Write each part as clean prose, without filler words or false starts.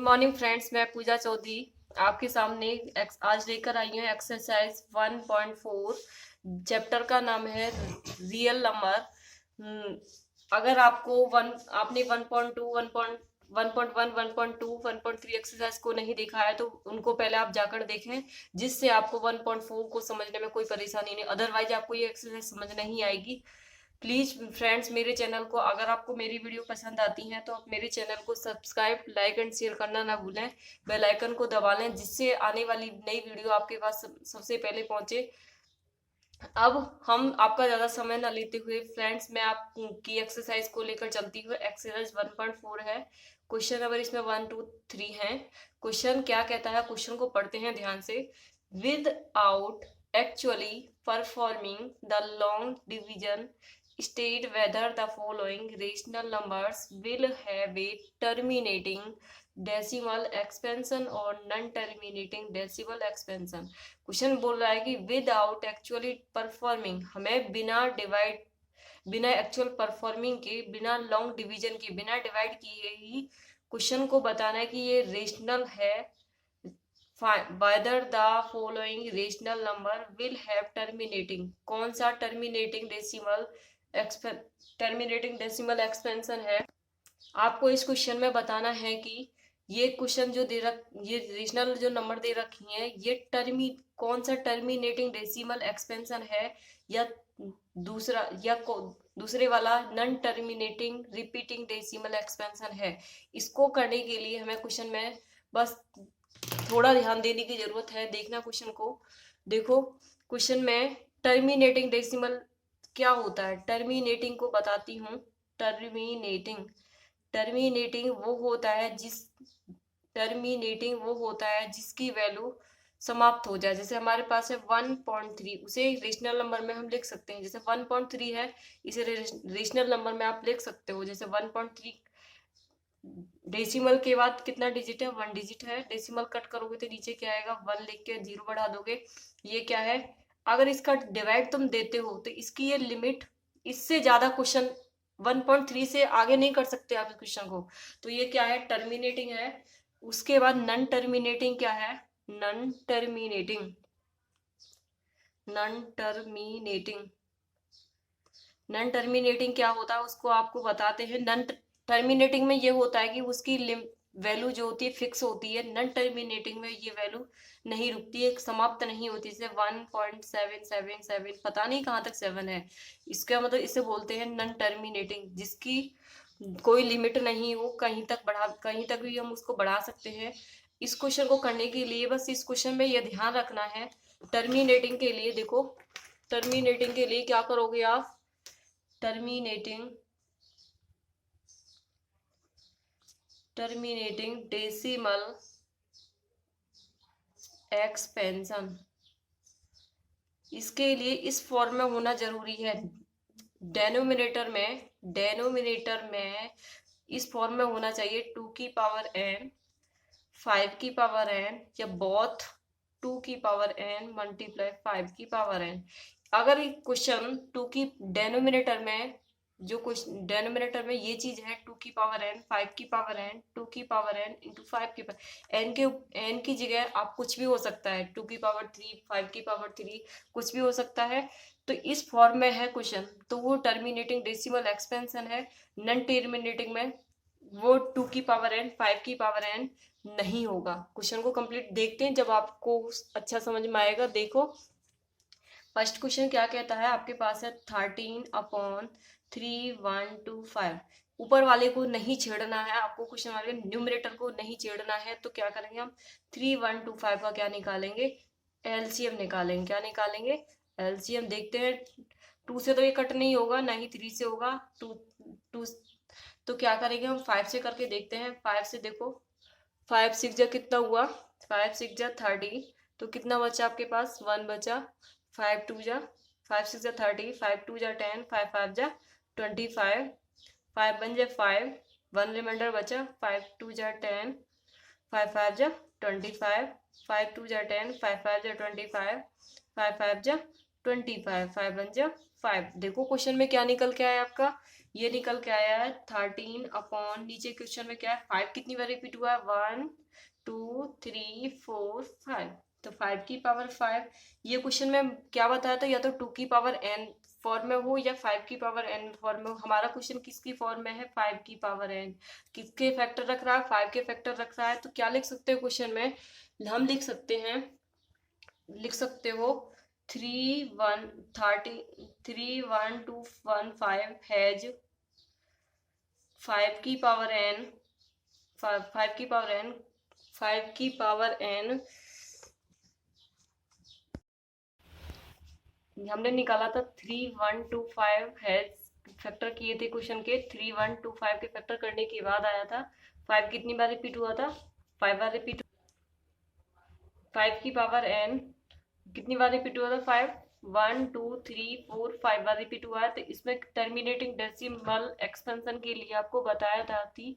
Morning friends, मैं पूजा चौधरी आपके सामने आज लेकर आई हूँ एक्सरसाइज 1.4। चैप्टर का नाम है रियल नंबर। अगर आपको आपने 1.2 1.1 1.2 1.3 एक्सरसाइज को नहीं देखा है तो उनको पहले आप जाकर देखें, जिससे आपको 1.4 को समझने में कोई परेशानी नहीं, अदरवाइज आपको ये एक्सरसाइज समझ नहीं आएगी। प्लीज फ्रेंड्स, मेरे चैनल को अगर आपको मेरी वीडियो पसंद आती हैं तो आप मेरे चैनल को सब्सक्राइब, लाइक एंड शेयर करना ना भूलें। बेल आइकन को दबा लें, जिससे आने वाली नई वीडियो आपके पास सबसे पहले पहुंचे। अब हम आपका ज़्यादा समय ना लेते हुए फ्रेंड्स, मैं आपकी एक्सरसाइज को लेकर चलती हूँ। एक्सरसाइज 1.4 है। क्वेश्चन नंबर इसमें 1 2 3 है। क्वेश्चन क्या कहता है, क्वेश्चन को पढ़ते हैं ध्यान से। With out actually performing the long division, state whether the following rational numbers will have a terminating decimal expansion और non terminating decimal expansion। Question बोल रहा है कि विदाउट एक्चुअली परफॉर्मिंग, हमें बिना एक्चुअल परफॉर्मिंग के, बिना लॉन्ग डिवीजन के, बिना डिवाइड किए ही क्वेश्चन को बताना है कि ये रेशनल है। whether the following rational number will have terminating, कौन सा टर्मिनेटिंग डेसिमल एक्सपेंशन है। आपको इस क्वेश्चन में बताना है कि ये क्वेश्चन जो ये रीजनल जो नंबर दे रखी है, ये कौन सा टर्मिनेटिंग डेसिमल एक्सपेंशन है, या दूसरे वाला non terminating repeating decimal expansion है। इसको करने के लिए हमें क्वेश्चन में बस थोड़ा ध्यान देने की जरूरत है। देखना क्वेश्चन को, देखो क्वेश्चन में टर्मिनेटिंग डेसिमल क्या होता है। टर्मिनेटिंग को बताती हूँ। टर्मिनेटिंग वो होता है जिसकी वैल्यू समाप्त हो जाए। जैसे हमारे पास है 1.3, उसे रेशनल नंबर में हम लिख सकते हैं। जैसे 1.3 है, इसे रेशनल नंबर में आप लिख सकते हो। जैसे 1.3 डेसिमल के बाद कितना डिजिट है, 1 डिजिट है। डेसिमल कट करोगे तो नीचे क्या आएगा, 1 लिख के 0 बढ़ा दोगे। ये क्या है, अगर इसका डिवाइड तुम देते हो तो इसकी ये लिमिट, इससे ज्यादा क्वेश्चन 1.3 से आगे नहीं कर सकते आप इस क्वेश्चन को। तो ये क्या है, टर्मिनेटिंग है। उसके बाद नॉन टर्मिनेटिंग क्या है, नॉन टर्मिनेटिंग नॉन टर्मिनेटिंग क्या होता है उसको आपको बताते हैं। नॉन टर्मिनेटिंग में ये होता है कि उसकी वैल्यू जो होती है फिक्स होती है। नॉन टर्मिनेटिंग में ये वैल्यू नहीं रुकती है, समाप्त नहीं होती। जैसे 1.777, पता नहीं कहाँ तक 7 है। इसका मतलब इसे बोलते हैं नॉन टर्मिनेटिंग, जिसकी कोई लिमिट नहीं हो, कहीं तक भी हम उसको बढ़ा सकते हैं। इस क्वेश्चन को करने के लिए बस इस क्वेश्चन में यह ध्यान रखना है। टर्मिनेटिंग के लिए देखो, टर्मिनेटिंग के लिए क्या करोगे आप, टर्मिनेटिंग डेसिमल एक्सपेंशन, इसके लिए इस फॉर्म में होना जरूरी है। डेनोमिनेटर में इस फॉर्म में होना चाहिए 2 की पावर n, 5 की पावर n, या बोथ 2 की पावर n मल्टीप्लाई 5 की पावर n। अगर क्वेश्चन 2 की डेनोमिनेटर में, जो क्वेश्चन डेनोमिनेटर में ये चीज है 2 की पावर n, 5 की पावर n, 2 की पावर n इंटू 5 की पावर n की जगह आप कुछ भी हो सकता है, 2 की पावर 3, 5 की पावर 3, कुछ भी हो सकता है। तो इस फॉर्म में है क्वेश्चन, तो वो टर्मिनेटिंग डेसिमल एक्सपेंशन है। नॉन टर्मिनेटिंग में वो 2 की पावर n, 5 की पावर n नहीं होगा। क्वेश्चन को कंप्लीट देखते हैं, जब आपको अच्छा समझ में आएगा। देखो फर्स्ट क्वेश्चन क्या कहता है, आपके पास है 13/3 1 2 5। ऊपर वाले को नहीं छेड़ना है आपको, क्वेश्चन वाले न्यूमरेटर को नहीं छेड़ना है। तो क्या करेंगे हम, 3 1 2 5 का क्या निकालेंगे, एलसीएम निकालेंगे। क्या निकालेंगे, एलसीएम। देखते हैं 2 से तो ये कट नहीं होगा, ना ही 3 से होगा। 2 तो क्या करेंगे हम, 5 से करके देखते हैं। 5 से देखो, 5 6 जा कितना हुआ, 5 6 जा 30। तो कितना बचा आपके पास, 1 बचा। 5 2 जा 5 6 जा 30, 5 2 जा 10, 5 5 जा 25, 5 1 जा 5, 1 रिमाइंडर बचा। 5 2 जा 10, 5 5 जा 25, 5 2 जा 10, 5 5 जा 25, 5 5 जा 25, 5 1 जा 5। देखो क्वेश्चन में क्या निकल के आया आपका, ये निकल के आया है 13 अपॉन, नीचे क्वेश्चन में क्या है 5 कितनी बार रिपीट हुआ है 1 2 3 4 5, तो 5 की पावर 5। ये क्वेश्चन में क्या बताया था, या तो 2 की पावर n फॉर्म में हो या 5 की पावर n फॉर्म में हो। हमारा क्वेश्चन किसकी फॉर्म में है, 5 की पावर n। किसके फैक्टर रख रहा है, 5 के फैक्टर रख रहा है। तो क्या लिख सकते हो क्वेश्चन में, हम लिख सकते हैं, लिख सकते हो 31215 हैज 5 की पावर n, 5 की पावर n, 5 की पावर n हमने निकाला था 3125 हैज, फैक्टर किए थे क्वेश्चन के, 3125 के फैक्टर करने के बाद आया था 5 कितनी बार रिपीट हुआ था, 5 बार रिपीट। 5 की पावर n कितनी बार रिपीट हुआ था, 5, 1 2 3 4 5 बार रिपीट हुआ है। तो इसमें टर्मिनेटिंग डेसिमल एक्सपेंशन के लिए आपको बताया था कि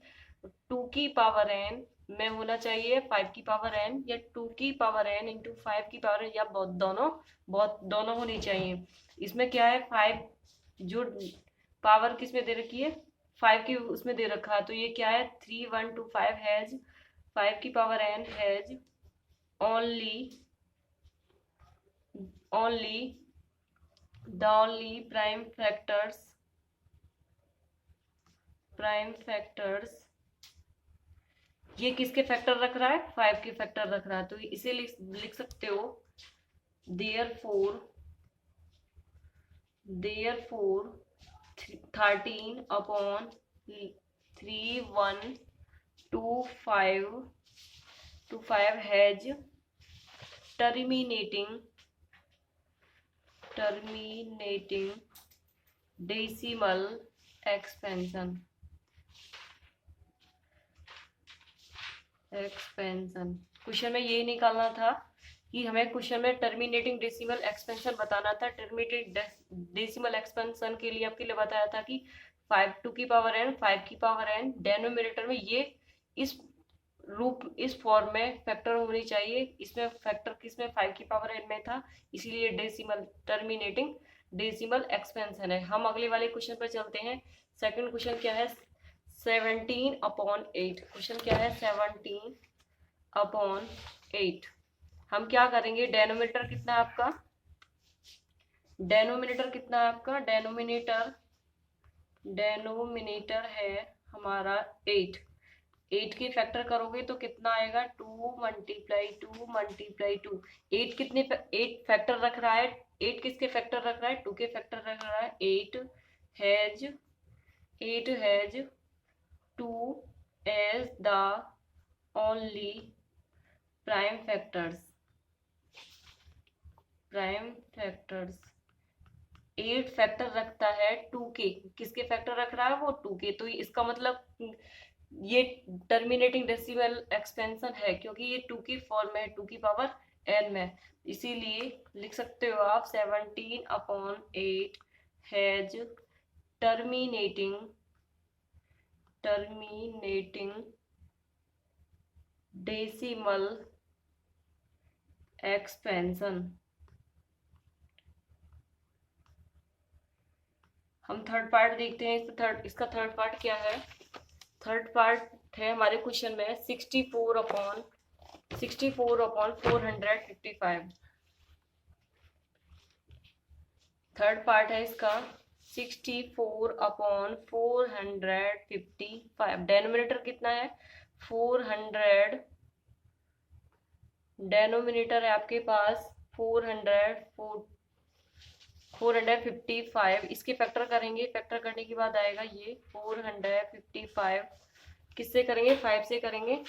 2 की पावर n में होना चाहिए 5 की पावर n, या 2 की पावर n इंटू 5 की पावर n, या बहुत दोनों होनी चाहिए। इसमें क्या है 5 जो पावर किस में दे रखी है, 5 की उसमें दे रखा है, तो ये क्या है 3125 हैज 5 की power n has only the only prime factors, ये किसके फैक्टर रख रहा है, 5 के फैक्टर रख रहा है। तो इसे लिख सकते हो therefore 13 upon 3125 has terminating decimal expansion। Question में यही निकालना था कि हमें क्वेश्चन में टर्मिनेटिंग डेसिमल एक्सपेंशन बताना था। टर्मिनेटिंग डेसिमल एक्सपेंशन के लिए आपके लिए बताया था कि 5 2 की पावर n, 5 की पावर n डेनोमिनेटर में ये इस रूप, इस फॉर्म में फैक्टर होनी चाहिए। इसमें फैक्टर किसमें 5 की पावर n में था, इसीलिए डेसिमल टर्मिनेटिंग डेसिमल एक्सपेंशन है। हम अगले वाले क्वेश्चन पर चलते हैं। सेकंड क्वेश्चन क्या है, 17 अपॉन 8। क्वेश्चन क्या है 17 अपॉन 8। हम क्या करेंगे, डेनोमिनेटर कितना है आपका, डेनोमिनेटर कितना है आपका, डेनोमिनेटर है हमारा 8। 8 के फैक्टर करोगे तो कितना आएगा, 2 मल्टीप्लाई 2। 8 कितने 8 फैक्टर रख रहा है, 8 किसके फैक्टर रख रहा है, 2 के फैक्टर रख रहा है। 8 has 2 as the only prime factors. 8 factor रखता है 2 के, किसके फैक्टर रख रहा है, वो 2 के। तो इसका मतलब ये टर्मिनेटिंग डेसिमल एक्सपेंशन है, क्योंकि ये 2 की फॉर्म में है, 2 की पावर n में, इसीलिए लिख सकते हो आप 17 upon 8 has terminating decimal expansion. हम थर्ड पार्ट देखते हैं। इसका थर्ड पार्ट क्या है, थर्ड पार्ट है हमारे क्वेश्चन में 64 अपॉन 455। थर्ड पार्ट है इसका 64 अपॉन 455। डेनोमिनेटर कितना है 400, डेनोमिनेटर है आपके पास 455। इसके फैक्टर करेंगे, फैक्टर करने के बाद आएगा ये 455। किससे करेंगे, 5 से करेंगे।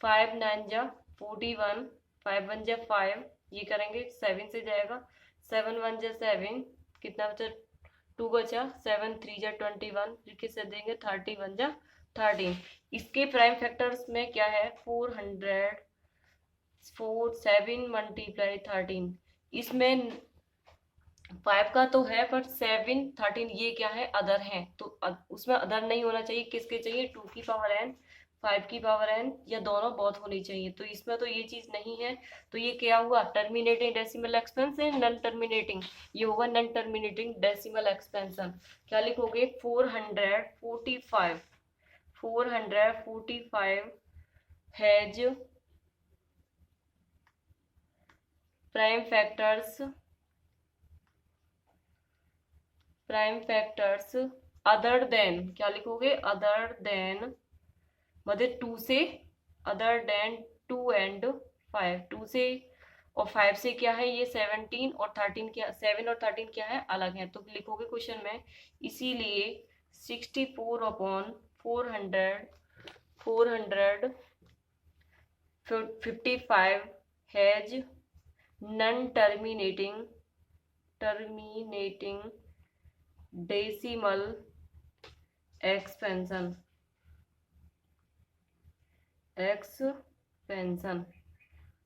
5 9 जा 41, 5 1 जा 5, ये करेंगे 7 से जाएगा, 7 1 जा 7, कितना बचा 2 बचा, 7 3 जा 21, फिर से देंगे 31 जा 13। इसके प्राइम फैक्टर्स में क्या है 7 मल्टीप्लाई 13। इसमें 5 का तो है पर 7 13 ये क्या है, अदर है, तो उसमें अदर नहीं होना चाहिए। किसके चाहिए, 2 की पावर n 5 की पावर n, या दोनों बहुत होनी चाहिए। तो इसमें तो ये चीज नहीं है, तो ये क्या हुआ, terminating decimal expansion, non terminating, ये होगा नॉन टर्मिनेटिंग डेसिमल एक्सपेंशन। क्या लिखोगे, 445, 445 has prime factors, prime factors other than, क्या लिखोगे, अदर देन, मतलब 2 से, अदर देन 2 एंड 5, 2 से और 5 से क्या है, ये 17 और 13, क्या 7 और 13 क्या है, अलग है। तो लिखोगे क्वेश्चन में, इसीलिए 64 upon 455 has non terminating decimal expansion,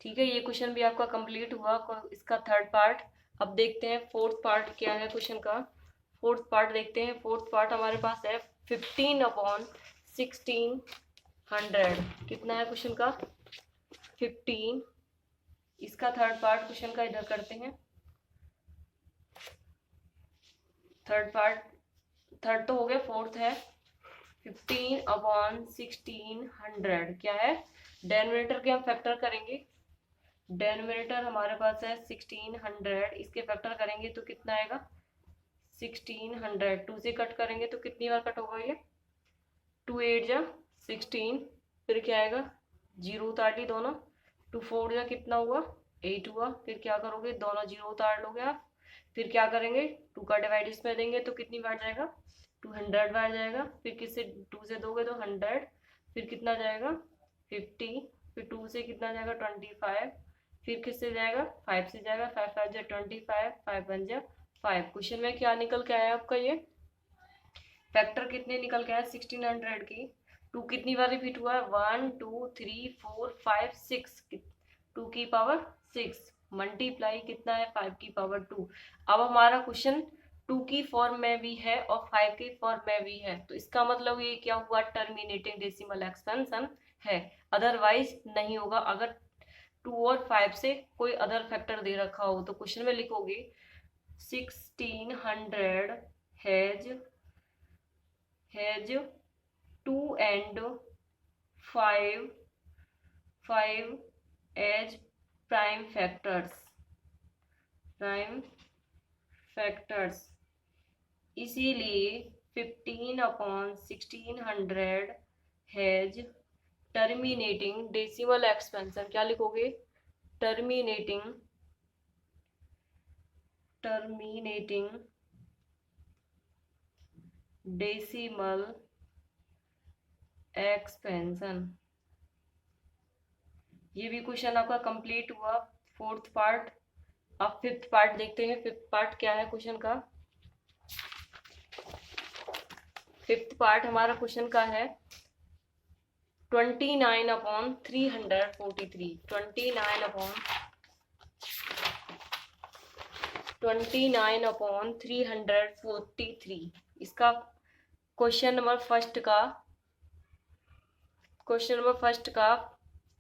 ठीक है। ये क्वेश्चन भी आपका कंप्लीट हुआ, इसका थर्ड पार्ट। अब देखते हैं फोर्थ पार्ट क्या है क्वेश्चन का। फोर्थ पार्ट देखते हैं। फोर्थ पार्ट हमारे पास है 15 अपॉन 1600, कितना है क्वेश्चन का, 15। इसका थर्ड पार्ट क्वेश्चन का इधर करते हैं। थर्ड पार्ट, थर्ड तो हो गया, फोर्थ है 15 अपॉन 1600, क्या है, डेनोमिनेटर के हम फैक्टर करेंगे। डेनोमिनेटर हमारे पास है 1600, इसके फैक्टर करेंगे तो कितना आएगा, 1600, 2 से कट करेंगे तो कितनी बार कट होगा ये, 2 8 जा 16, फिर क्या आएगा, 0 उतार ली दोनों, 2 4 जा कितना हुआ, 8 हुआ। फिर क्या करोगे, दोनों 0 उतार लोगे आप, फिर क्या करेंगे, 2 का डिवाइड इसमें देंगे तो कितनी बार जाएगा, 200 बार जाएगा। फिर किससे 2 से दोगे तो 100, फिर कितना जाएगा 50, फिर 2 से कितना जाएगा 25, फिर किससे जाएगा 5 से जाएगा, 5 5 जा 25, 5 1 जा 5। क्वेश्चन में क्या निकल के आया आपका, ये फैक्टर कितने निकल के आया 1600 की। 2 कितनी बार रिपीट हुआ है, 1 2 3 4 5 6, 2 की पावर 6 मल्टीप्लाई कितना है 5 की पावर 2। अब हमारा क्वेश्चन 2 की फॉर्म में भी है और 5 की फॉर्म में भी है, तो इसका मतलब ये क्या हुआ, टर्मिनेटिंग डेसिमल एक्सपेंशन है, अदरवाइज नहीं होगा। अगर 2 और 5 से कोई अदर फैक्टर दे रखा हो तो क्वेश्चन में लिखोगे 1600 has 2 and 5 as prime factors, इसीलिए 15 upon 1600 has terminating decimal expansion, क्या लिखोगे, टर्मिनेटिंग डेसिमल एक्सपेंशन। ये भी क्वेश्चन आपका कंप्लीट हुआ, फोर्थ पार्ट। अब फिफ्थ पार्ट देखते हैं। फिफ्थ पार्ट क्या है क्वेश्चन का, फिफ्थ पार्ट हमारा क्वेश्चन का है 29 अपॉन 343, 29 अपॉन 343। इसका क्वेश्चन नंबर फर्स्ट का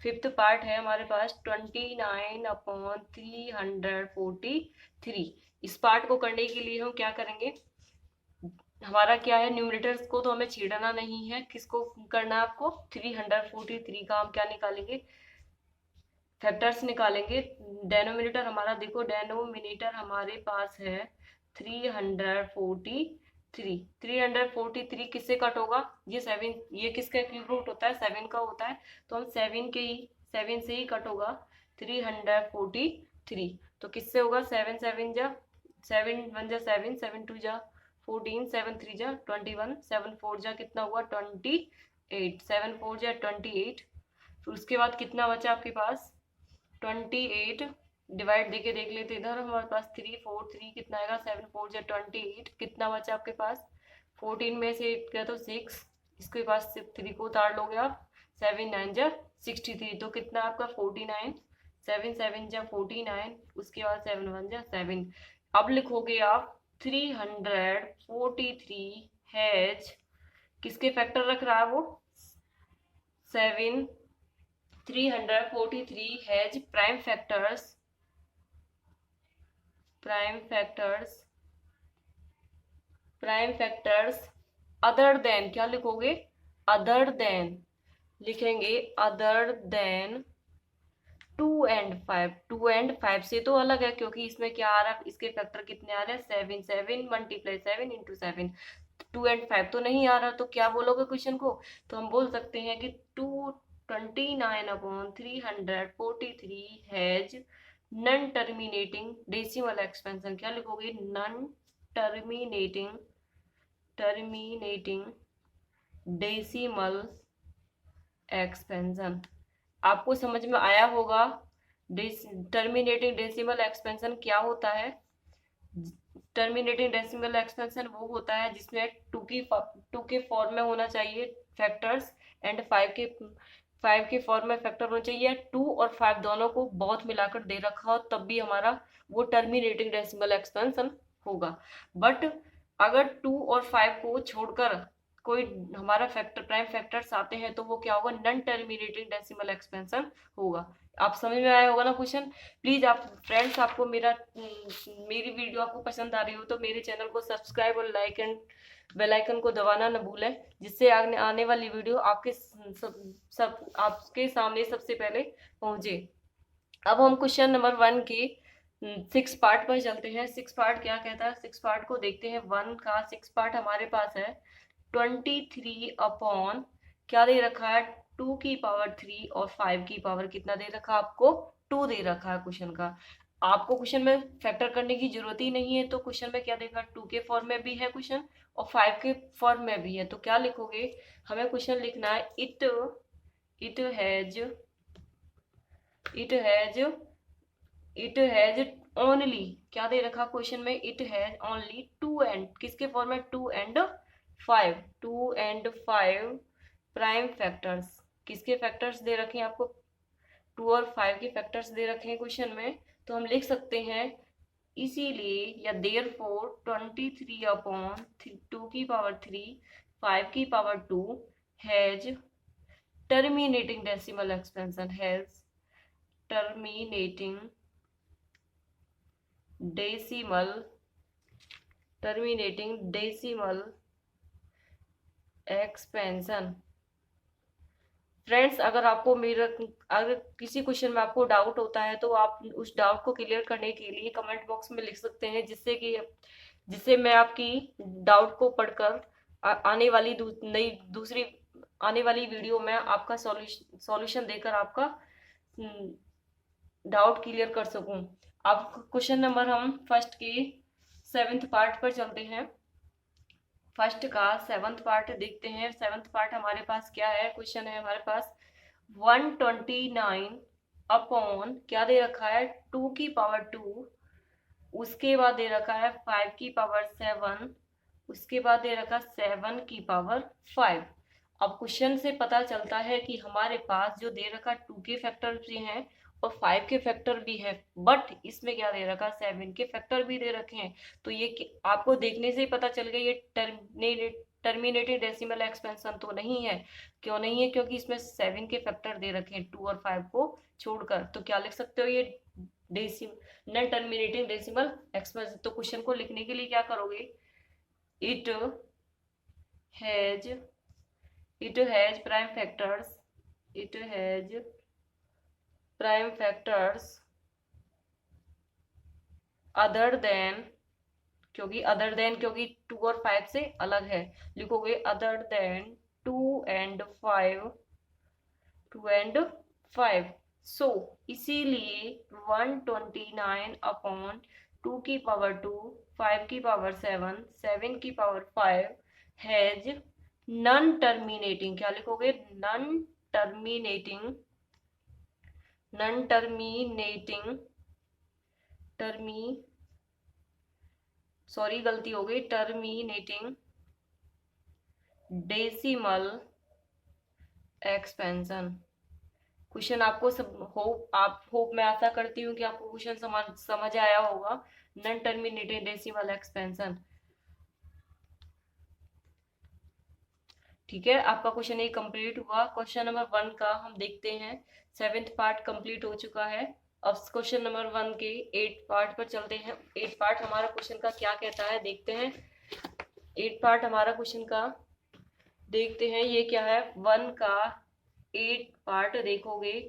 फिफ्थ पार्ट है हमारे पास 29 अपॉन 343। इस पार्ट को करने के लिए हम क्या करेंगे, हमारा क्या है, न्यूमरेटर्स को तो हमें छेड़ना नहीं है, किसको करना है आपको, 343 का हम क्या निकालेंगे, फैक्टर्स निकालेंगे। डेनोमिनेटर हमारा देखो, डेनोमिनेटर हमारे पास है 343 किससे कट होगा, ये 7, ये किसका क्यूब रूट होता है, 7 का होता है, तो हम 7 से ही कट होगा 343। तो किससे होगा, 7 7 जा 7 1 जा 7, 7 2 जा 14, 7 3 जा 21, 7 4 जा कितना हुआ 28, 7 4 जा 28। फिर उसके बाद कितना बचा आपके पास 28, डिवाइड देके देख लेते इधर, हमारे पास 3 4 3 कितना आएगा, 7 4 जा 28, कितना बचा आपके पास 14 में से 8 गया तो 6, इसके पास 3 को उतार लोगे आप, 7 9 जा 63, तो कितना आपका 49, 7 7 जा 49, उसके बाद 7 1 जा 7। अब लिखोगे आप 343 हैज, किसके फैक्टर रख रहा है वो, 343 has prime factors other than, क्या लिखोगे, अदर देन, लिखेंगे अदर देन 2 and 5। 2 and 5 से तो अलग है, क्योंकि इसमें क्या आ रहा है, इसके फैक्टर कितने आ रहे हैं, 7। 7 मल्टीप्लाई 7 इंटू 7। 2 and 5 तो नहीं आ रहा, तो क्या बोलोगे क्वेश्चन को, तो हम बोल सकते हैं कि 229/343 has none terminating decimal expansion. क्या लिखोगे, नन टर्मिनेटिंग डेसिमल एक्सपेंशन। आपको समझ में आया होगा टर्मिनेटिंग डेसिमल एक्सपेंशन क्या होता है। टर्मिनेटिंग डेसिमल एक्सपेंशन वो होता है जिसमें टू के फॉर्म में होना चाहिए फैक्टर्स, एंड 5 के फॉर्म में फैक्टर होना चाहिए, 2 और 5 दोनों को बहुत मिलाकर दे रखा हो, तब भी हमारा वो टर्मिनेटिंग डेसिमल एक्सपेंशन होगा। बट अगर 2 और 5 को छोड़कर कोई हमारा फैक्टर प्राइम फैक्टर्स आते हैं तो वो क्या होगा, नन टर्मिनेटिंग डेसिमल एक्सपेंशन होगा। आप समझ में आया होगा ना क्वेश्चन। प्लीज आप फ्रेंड्स, आपको मेरी वीडियो आपको पसंद आ रही हो तो मेरे चैनल को सब्सक्राइब और लाइक एंड बेल आइकन को दबाना न भूलें, जिससे आने वाली वीडियो आपके सामने सबसे पहले पहुंचे। अब हम क्वेश्चन नंबर 1 के 6 पार्ट पर चलते हैं। 6 पार्ट क्या कहता है, 6 पार्ट को देखते हैं। 1 का 6 पार्ट हमारे पास है 23 अपॉन क्या दे रखा है, 2 की पावर 3 और 5 की पावर कितना दे रखा है, आपको 2 दे रखा है क्वेश्चन का। आपको क्वेश्चन में फैक्टर करने की जरूरत ही नहीं है, तो क्वेश्चन में क्या देखा, 2 के फॉर्म में भी है क्वेश्चन और 5 के फॉर्म में भी है। तो क्या लिखोगे, हमें क्वेश्चन लिखना है, इट हैज ओनली, क्या दे रखा क्वेश्चन में, इट हैज ओनली 2 एंड, किसके फॉर्म में, 2 and 5 प्राइम फैक्टर्स। किसके फैक्टर्स दे रखे हैं आपको, 2 और 5 के फैक्टर्स दे रखे हैं क्वेश्चन में। तो हम लिख सकते हैं इसीलिए, या देयरफॉर 23 अपॉन 2 की पावर 3 5 की power 2 has terminating decimal expansion, has terminating decimal expansion. Friends, अगर किसी क्वेश्चन में आपको डाउट होता है तो आप उस डाउट को क्लियर करने के लिए कमेंट बॉक्स में लिख सकते हैं, जिससे मैं आपकी डाउट को पढ़कर आने वाली दूसरी आने वाली वीडियो में आपका सॉल्यूशन देकर आपका डाउट क्लियर कर सकूं। अब क्वेश्चन नंबर हम फर्स्ट के 7th पार्ट पर चलते हैं। फर्स्ट का 7th पार्ट देखते हैं। 7th पार्ट हमारे पास क्या है, क्वेश्चन है हमारे पास 129 अपॉन क्या दे रखा है, 2 की पावर 2, उसके बाद दे रखा है 5 की पावर 7, उसके बाद दे रखा 7 की पावर 5। अब क्वेश्चन से पता चलता है कि हमारे पास जो दे रखा 2 के फैक्टर भी हैं और 5 के फैक्टर भी है, बट इसमें क्या दे रखा, 7 के फैक्टर भी दे रखे हैं। तो ये आपको देखने से ही पता चल गया ये टर्मिनेटेड डेसिमल एक्सपेंशन तो नहीं है। क्यों नहीं है, क्योंकि इसमें 7 के फैक्टर दे रखे हैं 2 और 5 को छोड़कर। तो क्या लिख सकते हो, ये नॉन टर्मिनेटिंग डेसिमल एक्सपेंशन। तो क्वेश्चन को लिखने के लिए क्या करोगे, it has prime factors other than, क्योंकि 2 और 5 से अलग है, लिखोगे अदर देन 2 and 5। सो इसीलिए 129 अपॉन 2 की पावर 2 5 की पावर 7 7 की पावर 5 हैज नन टर्मिनेटिंग, क्या लिखोगे, नन टर्मिनेटिंग सॉरी गलती हो गई, टर्मिनेटिंग डेसिमल एक्सपेंशन। क्वेश्चन आपको होप मैं आशा करती हूँ कि आपको क्वेश्चन समझ आया होगा, नॉन टर्मिनेटेड डेसिमल एक्सपेंशन। ठीक है, आपका क्वेश्चन ये कंप्लीट हुआ। क्वेश्चन नंबर 1 का हम देखते हैं, 7th पार्ट कंप्लीट हो चुका है। अब क्वेश्चन नंबर 1 के 8 पार्ट पर चलते हैं। 8 पार्ट हमारा क्वेश्चन का क्या कहता है देखते हैं। 8 पार्ट हमारा क्वेश्चन का देखते हैं ये क्या है। 1 का 8 पार्ट देखोगे,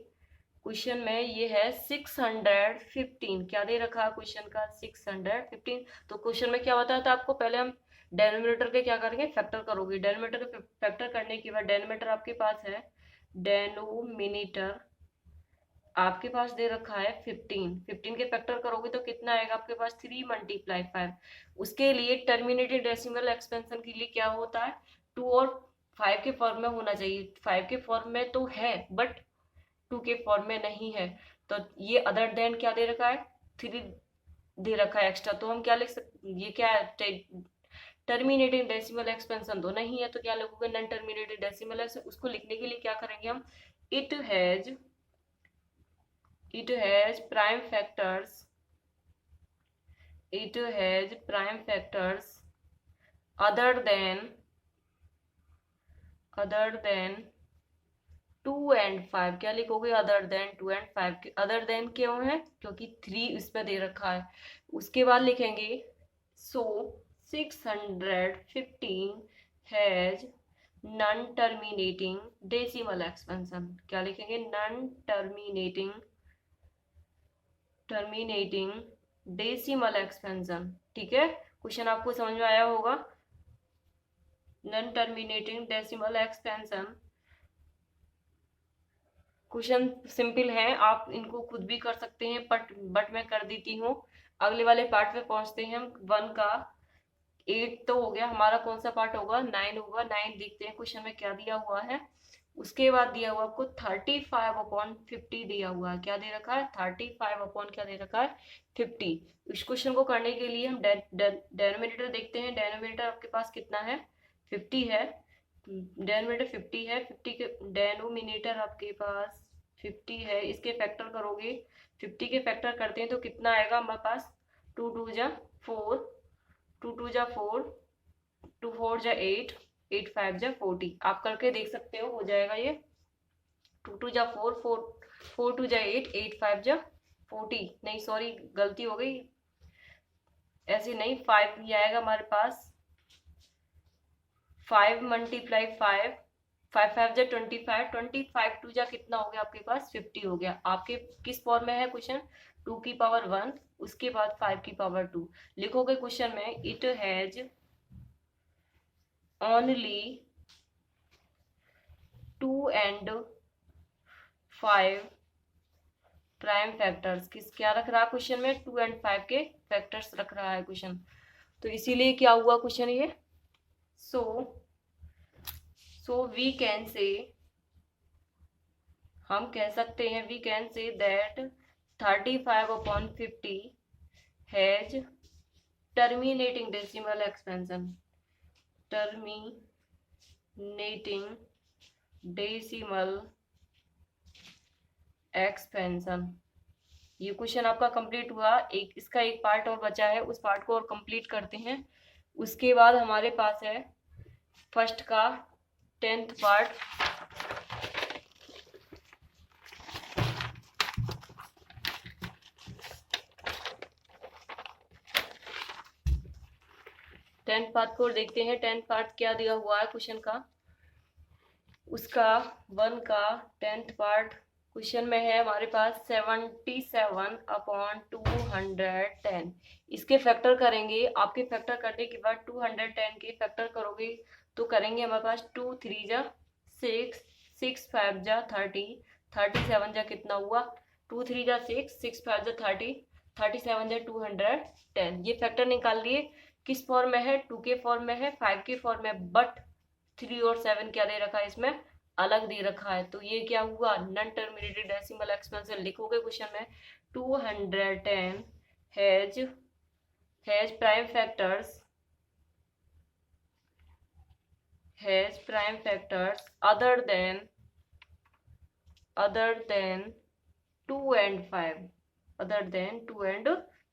क्वेश्चन में ये है 615। क्या दे रखा है क्वेश्चन का? 615। तो क्वेश्चन में क्या बताया था आपको? पहले हम डेनोमिनेटर के क्या करेंगे? फैक्टर करोगे। डेनोमिनेटर के फैक्टर करने के बाद, डेनोमिनेटर आपके पास है, डेनोमिनेटर आपके पास दे रखा है 15। 15 के फैक्टर करोगे तो कितना आएगा आपके पास? 3 × 5। उसके लिए टर्मिनेटेड डेसिमल एक्सपेंशन के लिए क्या होता है? 2 और 5 के फॉर्म में होना चाहिए। 5 के फॉर्म में तो है बट 2 के फॉर्म में नहीं है। तो ये अदर देन क्या दे रखा है? 3 दे रखा है एक्स्ट्रा। तो हम क्या लिख सकते? ये क्या है? टर्मिनेटिंग डेसिमल एक्सपेंशन तो नहीं है, तो क्या लिखोगे? नॉन टर्मिनेटेड डेसिमल है। उसको लिखने के लिए क्या करेंगे हम? It has prime factors, it has prime factors other than 2 and 5। क्या लिखोगे? Other than 2 and 5। Other than क्यों है? क्योंकि 3 इसमें दे रखा है। उसके बाद लिखेंगे सो 615 has non terminating decimal expansion. क्या लिखेंगे? Non terminating decimal expansion. ठीक है, क्वेश्चन आपको समझ में आया होगा। Non terminating decimal expansion question simple है, आप इनको खुद भी कर सकते हैं बट मैं कर देती हूँ। अगले वाले पार्ट पे पहुंचते हैं हम। 1 का 8 तो हो गया, हमारा कौन सा पार्ट होगा? 9 होगा। 9 देखते हैं क्वेश्चन में क्या दिया हुआ है। उसके बाद दिया हुआ आपको 35/50 दिया हुआ है। क्या दे रखा है? 35 अपॉन क्या दे रखा है? 50। इस क्वेश्चन को करने के लिए हम डेनोमिनेटर देखते हैं। डेनोमिनेटर आपके पास कितना है? 50 है। डेनोमिनेटर 50 है। 50 के डेनोमिनेटर आपके पास 50 है। इसके फैक्टर करोगे, 50 के फैक्टर करते हैं तो कितना आएगा हमारे पास? 2 2 जा 4, 2 2 जा 4, 2 4 जा 8, 8 5 जा 40। आप करके देख सकते हो जाएगा ये। 2 2 जा 4, 4 2 जा 8, 8 5 जा 40। नहीं सॉरी, गलती हो गई, ऐसे नहीं, 5 ही आएगा हमारे पास। 5 × 5, 5 5 जा 25, 25 2 जा कितना हो गया आपके पास? 50 हो गया। आपके किस फॉर्म में है क्वेश्चन? 2 की पावर 1, उसके बाद 5 की पावर 2 लिखोगे क्वेश्चन में। It has only 2 and 5 prime factors. क्या रख रहा है क्वेश्चन में? 2 and 5 के फैक्टर्स रख रहा है क्वेश्चन। तो इसीलिए क्या हुआ क्वेश्चन ये। सो वी कैन से, हम कह सकते हैं, we can say that 35/50 has terminating decimal expansion. Terminating decimal expansion. ये क्वेश्चन आपका कंप्लीट हुआ। इसका एक पार्ट और बचा है, उस पार्ट को और कंप्लीट करते हैं। उसके बाद हमारे पास है फर्स्ट का 10th पार्ट। टेंथ पार्ट को देखते हैं। 10th पार्ट क्या दिया हुआ है क्वेश्चन का? उसका 1 का 10th पार्ट क्वेश्चन में है हमारे पास 77/210। इसके फैक्टर करेंगे। आपके फैक्टर करने के बाद 210 के फैक्टर करोगे तो करेंगे हमारे पास 2 3 जा 6, 6 5 जा 30, 37 जा कितना हुआ? 2 3 जा 6, 6 5 जा 30, 37 जा 210। ये फैक्टर निकाल लिए। किस फॉर्म में है? 2 के फॉर्म में है, 5 के फॉर्म में, बट 3 और 7 क्या दे रखा है इसमें? अलग दे रखा है। तो ये क्या हुआ? नॉन टर्मिनेटेड डेसिमल एक्सपेंशन लिखोगे क्वेश्चन में। 210 has prime factors, other than 2 and 5, other than 2 and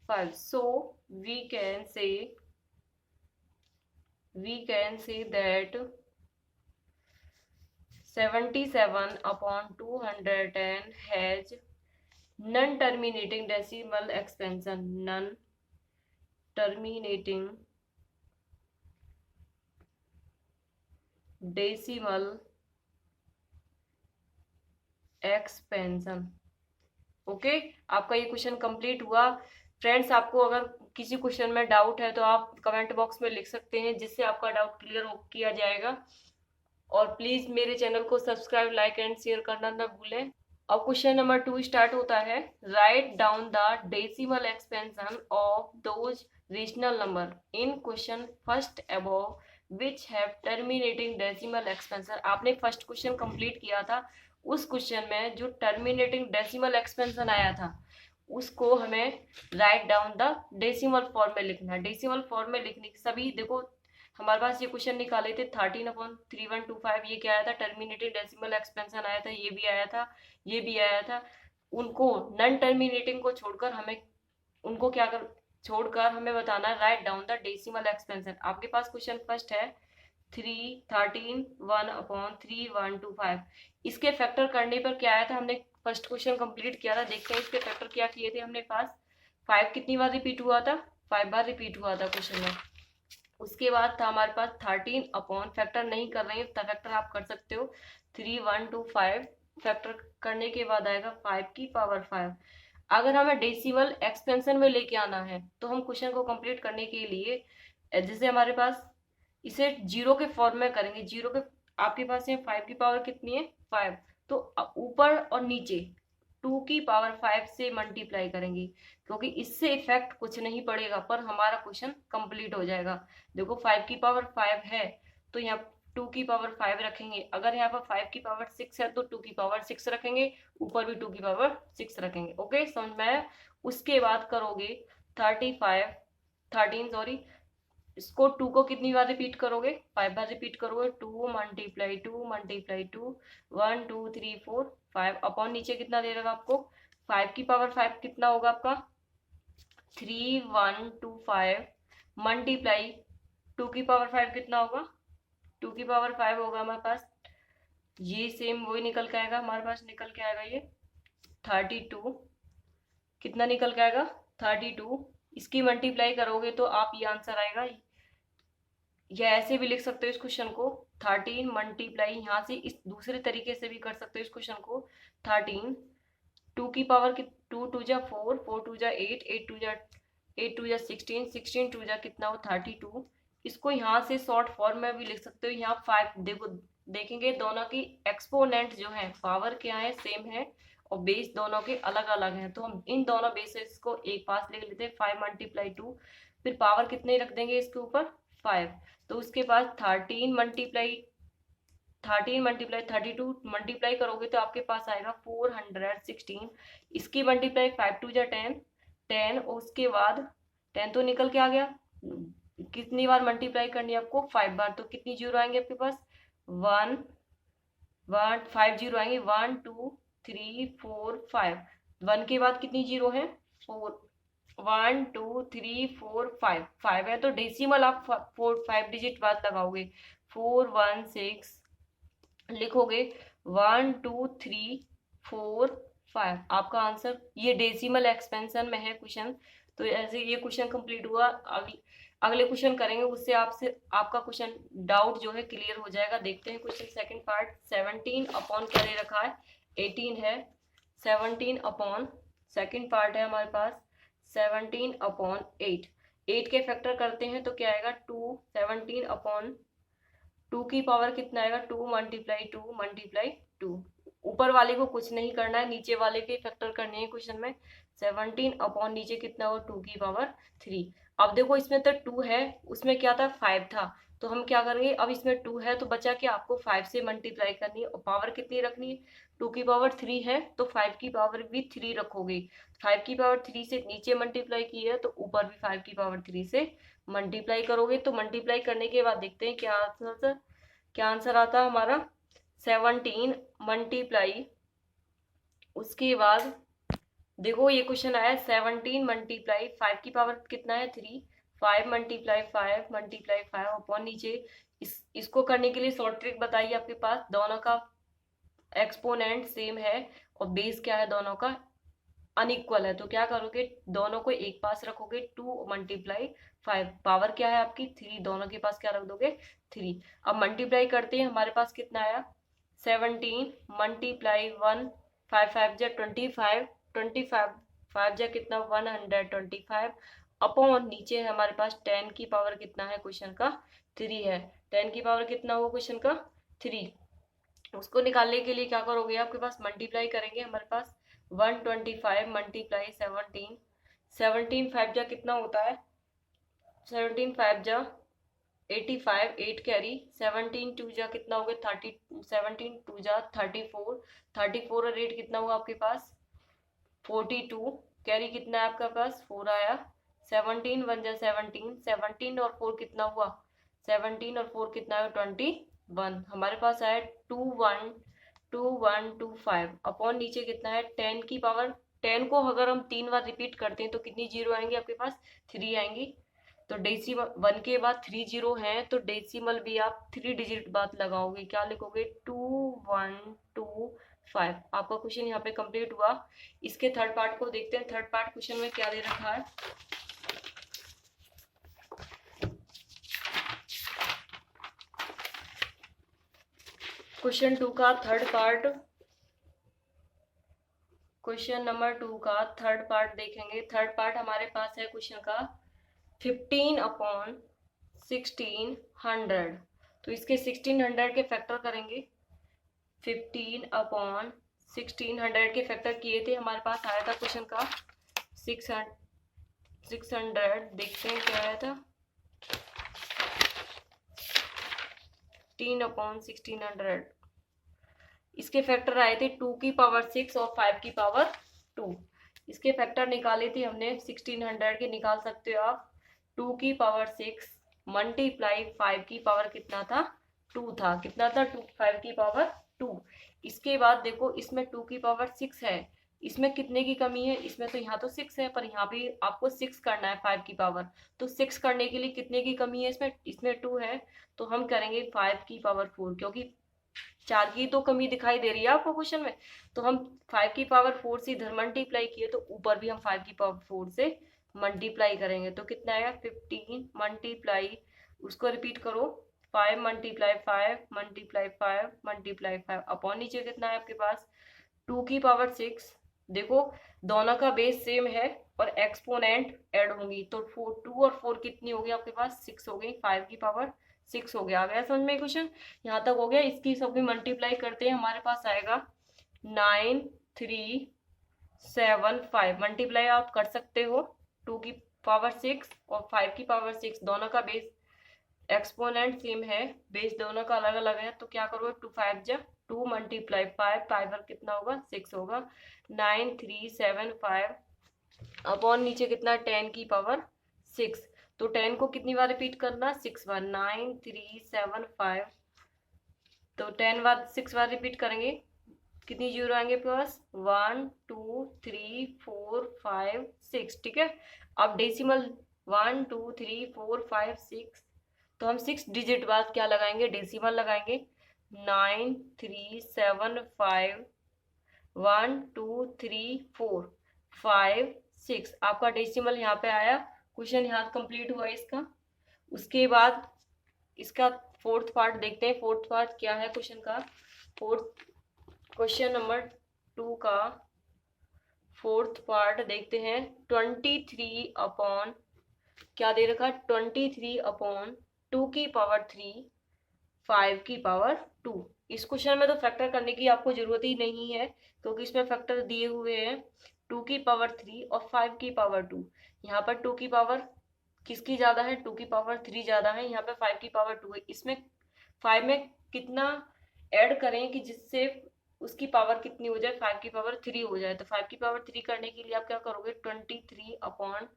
5। so we can say that 77/210 has non-terminating decimal expansion. Non-terminating decimal expansion. Okay, आपका ये क्वेश्चन कंप्लीट हुआ। फ्रेंड्स, आपको अगर किसी क्वेश्चन में doubt है तो आप कमेंट बॉक्स में लिख सकते हैं, जिससे आपका डाउट क्लियर किया जाएगा। और प्लीज मेरे चैनल को सब्सक्राइब, लाइक एंड शेयर करना न भूलें। अब क्वेश्चन नंबर 2 स्टार्ट होता है। Write down the decimal expansion of those rational number in question first above which have terminating decimal expansion. आपने फर्स्ट क्वेश्चन कंप्लीट किया था, उस क्वेश्चन में जो टर्मिनेटिंग डेसिमल एक्सपेंशन आया था उसको हमें write down the decimal form में लिखना है। डेसिमल फॉर्म में लिखने की सभी देखो, हमारे पास ये क्वेश्चन निकाले थे 13/3125, ये क्या आया था, टर्मिनेटिंग डेसिमल एक्सपेंशन आया था, ये भी आया था, ये भी आया था। उनको नॉन टर्मिनेटिंग को छोड़कर हमें उनको क्या कर छोड़कर हमें बताना write down the decimal expansion. आपके पास क्वेश्चन फर्स्ट है 1/3 इसके फैक्टर करने पर क्या आया था, हमने फर्स्ट क्वेश्चन कंप्लीट किया था। देखते हैं इसके फैक्टर क्या किए थे हमने पास। 5 कितनी बार रिपीट हुआ था, 5 बार रिपीट हुआ था क्वेश्चन में। उसके बाद था हमारे पास 13 अपॉन, फैक्टर नहीं कर रहे हैं तो फैक्टर आप कर सकते हो, 3125 फैक्टर करने के बाद आएगा 5 की पावर 5। अगर हमें डेसिमल एक्सपेंशन में लेके आना है तो हम क्वेश्चन को कंप्लीट करने के लिए जैसे हमारे पास इसे जीरो के फॉर्म में करेंगे। जीरो के आपके पास है 5 की पावर कितनी है, 5, तो ऊपर और नीचे 2 की पावर 5 से मल्टीप्लाई करेंगे, क्योंकि इससे इफेक्ट कुछ नहीं पड़ेगा पर हमारा क्वेश्चन कंप्लीट हो जाएगा। देखो 5 की पावर 5 है तो यहाँ 2 की पावर 5 रखेंगे। अगर यहाँ पर 5 की पावर 6 है तो 2 की पावर 6 रखेंगे, ऊपर भी 2 की पावर 6 रखेंगे। ओके, समझ में आया। उसके बाद करोगे 13 इसको 2 को कितनी बार रिपीट करोगे, 5 बार रिपीट करोगे। 2 मल्टीप्लाई 2 मल्टीप्लाई 2, 1 2 3 4 5 अपॉन नीचे कितना दे देगा आपको, 5 की पावर 5 कितना होगा आपका 3125 मल्टीप्लाई 2 की पावर 5 कितना होगा, 2 की पावर 5 होगा हमारे पास, ये सेम वही निकल के आएगा हमारे पास, निकल के आएगा ये 32, कितना निकल के आएगा 32। इसकी मल्टीप्लाई करोगे तो आप ये आंसर आएगा, या ऐसे भी लिख सकते हो इस क्वेश्चन को 13 मल्टीप्लाई, यहाँ से इस दूसरे तरीके से भी कर सकते हो इस क्वेश्चन को 13, 2 की पावर 2 2 जा 4, 4 2 जा 8, 8 2 जा 16, 16 2 जा कितना हो 32। इसको यहाँ से शॉर्ट फॉर्म में भी लिख सकते हो। यहाँ 5 देखो, देखेंगे दोनों की एक्सपोनेंट जो है पावर क्या है, सेम है, और बेस दोनों के अलग अलग हैं, तो हम इन दोनों बेसिस को एक पास ले लेते हैं। 5 मल्टीप्लाई 2, फिर पावर कितने रख देंगे इसके ऊपर 5, तो उसके बाद 13 मल्टीप्लाई 32 मल्टीप्लाई करोगे तो आपके पास आएगा 416। इसकी मल्टीप्लाई 5 2 जा 10 10, उसके बाद 10 तो निकल के आ गया, कितनी बार मल्टीप्लाई करनी है आपको 5 बार, तो कितनी जीरो आएंगे आपके पास 1 1 5 जीरो आएंगे, 1 2 3 4 5, 1 के बाद कितनी जीरो है 4, 1 2 3 4 5 5 है, तो डेसिमल आप 5 डिजिट बाद लगाओगे 4 1 6 लिखोगे 1 2 3 4 5, आपका आंसर ये डेसिमल एक्सपेंशन में है क्वेश्चन। तो ऐसे ये क्वेश्चन कंप्लीट हुआ। अगले क्वेश्चन करेंगे, उससे आपसे आपका क्वेश्चन डाउट जो है क्लियर हो जाएगा। देखते हैं क्वेश्चन सेकंड पार्ट। 17 अपॉन क्या दे रखा है, 18 है, 17 अपॉन सेकंड पार्ट है हमारे पास 17 अपॉन 8, 8 के फैक्टर करते हैं तो क्या आएगा 2, 17 अपॉन 2 की पावर कितना आएगा 2 मल्टीप्लाई 2 मल्टीप्लाई 2, ऊपर वाले को कुछ नहीं करना है, नीचे वाले के फैक्टर करने हैं क्वेश्चन में। 17 अपॉन नीचे कितना हो 2 की पावर 3। अब देखो इसमें तो 2 है, उसमें क्या था 5 था, तो हम क्या करेंगे, अब इसमें 2 है तो बचा कि आपको 5 से मल्टीप्लाई करनी है, और पावर कितनी रखनी है 2 की पावर 3 है तो 5 की पावर भी 3 रखोगे। 5 की पावर 3 से नीचे मल्टीप्लाई की है तो ऊपर भी 5 की पावर 3 से मल्टीप्लाई करोगे। तो मल्टीप्लाई करने के बाद देखते हैं क्या आंसर आता है हमारा 17 मल्टीप्लाई, उसके बाद देखो ये क्वेश्चन आया 17 मल्टीप्लाई 5 की पावर कितना है 3, 5 मल्टीप्लाई 5 अपॉन नीचे इसको करने के लिए शॉर्ट ट्रिक बताइए आपके पास, दोनों का एक्सपोनेंट सेम है और बेस क्या है दोनों का अनइक्वल है, तो क्या करोगे दोनों को एक पास रखोगे, 2 मल्टीप्लाई 5, पावर क्या है आपकी 3, दोनों के पास क्या रख दोगे 3। अब मल्टीप्लाई करते हैं, हमारे पास कितना आया 17 मल्टीप्लाई 1, 5 5 जा 25, 25 5 जा कितना 125 अपॉन नीचे है हमारे पास 10 की पावर कितना है क्वेश्चन का 3 है, 10 की पावर कितना हुआ क्वेश्चन का 3। उसको निकालने के लिए क्या करोगे आपके पास मल्टीप्लाई करेंगे, हमारे पास 125 मल्टीप्लाई 17, 17 5 जा कितना होता है 17 5 जा 85, 8 कैरी, 17 2 जा कितना हो गया 30, 17 2 जा 34, 34 और 8 कितना हुआ आपके पास 42, कैरी कितना है आपके पास 4 आया, 17 1 जा 17, 17 और 4 कितना हुआ 17 और 4 कितना है 21, हमारे पास आया 2125 अपॉन नीचे कितना है 10 की पावर, 10 को अगर हम 3 बार रिपीट करते हैं तो कितनी जीरो आएंगी आपके पास 3 आएंगी, तो डेसिमल 1 के बाद 3 जीरो है तो डेसिमल भी आप 3 डिजिट बाद लगाओगे, क्या लिखोगे 2125। आपका क्वेश्चन यहाँ पे कंप्लीट हुआ। इसके थर्ड पार्ट को देखते हैं, थर्ड पार्ट क्वेश्चन में क्या दे रखा है। क्वेश्चन 2 का थर्ड पार्ट, क्वेश्चन नंबर 2 का थर्ड पार्ट देखेंगे। थर्ड पार्ट हमारे पास है क्वेश्चन का 15 अपॉन 1600, तो इसके 1600 के फैक्टर करेंगे। 15 अपॉन 1600 के फैक्टर किए थे, हमारे पास आया था क्वेश्चन का 600, देखते हैं क्या आया था 15 अपॉन 1600, इसके फैक्टर आए थे 2 की पावर 6 और 5 की पावर 2। इसके फैक्टर निकाले थे हमने 1600 के, निकाल सकते हो आप 2 की पावर 6 मल्टीप्लाई 5 की पावर कितना था 2 था, कितना था 2 5 की पावर 2। इसके बाद देखो इसमें 2 की पावर 6 है, इसमें कितने की कमी है, इसमें तो यहाँ तो 6 है पर यहाँ भी आपको 6 करना है 5 की पावर, तो 6 करने के लिए कितने की कमी है, इसमें 2 है तो हम करेंगे 5 की पावर 4, क्योंकि 4 की तो कमी दिखाई दे रही है आपको क्वेश्चन में, तो हम 5 की पावर 4 से इधर मल्टीप्लाई किए तो ऊपर भी हम 5 की पावर 4 से मल्टीप्लाई करेंगे, तो कितना आएगा 15 मल्टीप्लाई, उसको रिपीट करो 5 मल्टीप्लाई 5 मल्टीप्लाई 5 मल्टीप्लाई 5 अपॉन नीचे कितना है आपके पास 2 की पावर 6। देखो दोनों का बेस सेम है और एक्सपोनेंट ऐड होंगी, तो 2 और 4 कितनी होगी आपके पास 6 हो गई, 5 की पावर 6 हो गया। आ गया समझ में क्वेश्चन, यहाँ तक हो गया। इसकी सबकी मल्टीप्लाई करते हैं, हमारे पास आएगा 9375, मल्टीप्लाई आप कर सकते हो 2 की पावर 6 और 5 की पावर 6, दोनों का बेस एक्सपोनेंट सेम है, बेस दोनों का अलग अलग है, तो क्या करोगे 2 5 जा 2 मल्टीप्लाई 5, 5 पर कितना होगा 6 होगा, 9375 अपॉन नीचे कितना 10 की पावर 6, तो 10 को कितनी बार रिपीट करना 6 बार, 9375, तो 10 बार 6 बार रिपीट करेंगे कितनी जीरो आएंगे प्लस 1 2 3 4 5 6, ठीक है। अब डेसिमल 1 2 3 4 5 6, तो हम 6 डिजिट बाद क्या लगाएंगे डेसिमल लगाएंगे, 9375 1 2 3 4 5 6, आपका डेसिमल यहाँ पे आया। क्वेश्चन यहाँ कंप्लीट हुआ इसका। उसके बाद इसका फोर्थ पार्ट देखते हैं, फोर्थ पार्ट क्या है क्वेश्चन का। फोर्थ क्वेश्चन नंबर 2 का फोर्थ पार्ट देखते हैं, 23 अपॉन क्या दे रखा 23 अपॉन 2 की पावर 3 5 की पावर 2। इस क्वेश्चन में तो फैक्टर करने की आपको जरूरत ही नहीं है, क्योंकि इसमें फैक्टर दिए हुए हैं 2 की पावर 3 और 5 की पावर 2। यहाँ पर 2 की पावर किसकी ज्यादा है 2 की पावर 3 ज्यादा है, यहाँ पे 5 की पावर 2 है। इसमें 5 में कितना ऐड करें कि जिससे उसकी पावर कितनी हो जाए 5 की पावर 3 हो जाए, तो 5 की पावर 3 करने के लिए आप क्या करोगे 23 अपॉन